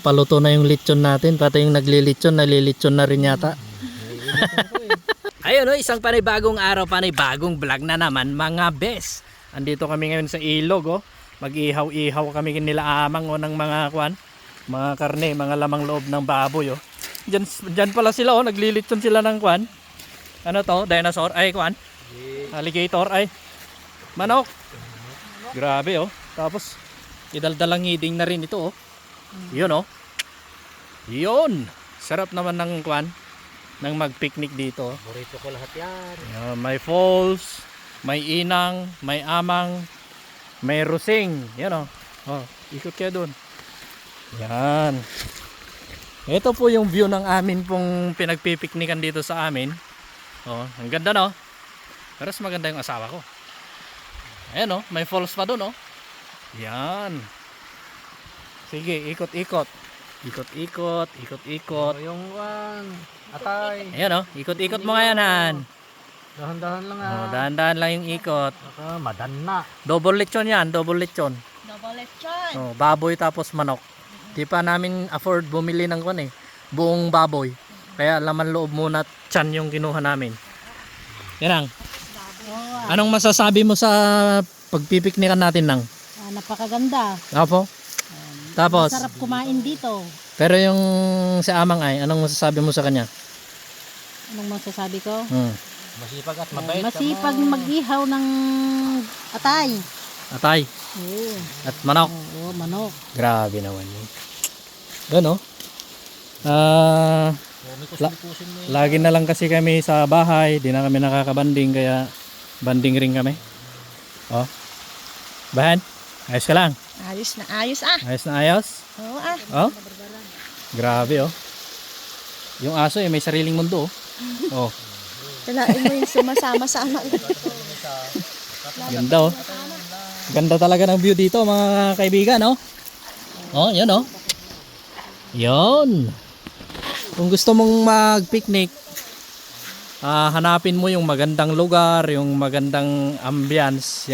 Paluto na yung lechon natin, pati yung naglilitsyon, nalilitsyon na rin yata. Ayun, isang panibagong araw, panibagong vlog na naman mga bes. Andito kami ngayon sa ilog, mag-ihaw-ihaw kami nila amang ng mga kwan, mga karne, mga lamang loob ng baboy. Diyan pala sila, naglilitsyon sila ng kwan. Ano to? Dinosaur? Ay, kwan? Alligator? Ay, manok. Grabe, Tapos, idaldalang ngiding na rin ito, Yun, Yun. Sarap naman ng kwan, ng mag-picnic dito. Burrito ko lahat yan. May falls, may inang, may amang, may rusing. Yan, ikot kayo dun. Yan. Ito po yung view ng amin pong pinagpipiknikan dito sa amin. Ang ganda, no? Pero mas maganda yung asawa ko. Ayan, may falls pa dun, Yan. Sige, ikot-ikot. Ikot-ikot, ikot-ikot. Yung atay. Ayan, ikot-ikot mo nga yan, Han. Dahan-dahan lang Dahan-dahan lang yung ikot. Madanna. Double lechon yan, double lechon. Double lechon. Baboy tapos manok. Di pa namin afford bumili ng buong baboy. Kaya laman loob muna tiyan yung kinuha namin. Yan ang. Anong masasabi mo sa pagpipiknikan natin nang? Napakaganda. Apo? Tapos? Masarap kumain dito. Pero yung si Amang ay, anong masasabi mo sa kanya? Anong masasabi ko? Masipag at mabait. Masipag mag-ihaw ng atay. Atay? Oo. At manok? Oo, manok. Grabe naman yun. Gano? Lagi na lang kasi kami sa bahay, di na kami nakakabanding, kaya banding rin kami. Bahan? Ayos ka lang? Ayos na ayos Ayos na ayos? Oo Grabe Yung aso may sariling mundo Kalain mo yung sumasama sa anak. Ganda Ganda talaga ng view dito mga kaibigan Yun Yun. Kung gusto mong mag-picnic, hanapin mo yung magandang lugar, yung magandang ambience,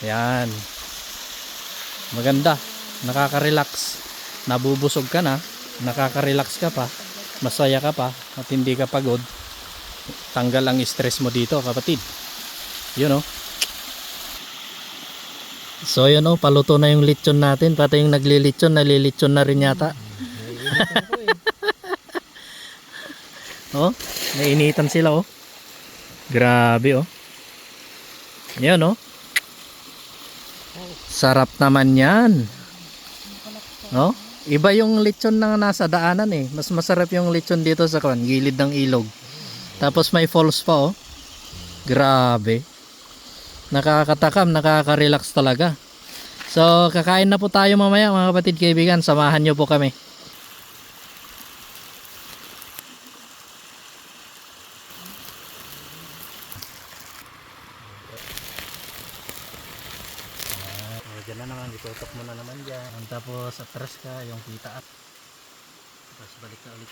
Yan. Maganda, nakaka-relax. Nabubusog ka na, nakaka-relax ka pa, masaya ka pa, at hindi ka pagod. Tanggal ang stress mo dito, kapatid. Yun So yun paluto na yung lechon natin, pati yung naglilitsyon, nalilitsyon na rin yata. Nainitan sila Grabe Yan Sarap naman yan. Iba yung lechon na nasa daanan Mas masarap yung lechon dito sa gilid ng ilog. Tapos may falls pa Grabe. Nakakatakam, nakaka-relax talaga. So kakain na po tayo mamaya mga kapatid kaibigan. Samahan nyo po kami. Diyan na naman, itutok mo na naman dyan. Tapos atras ka, yung kita at tapos balik na ulit.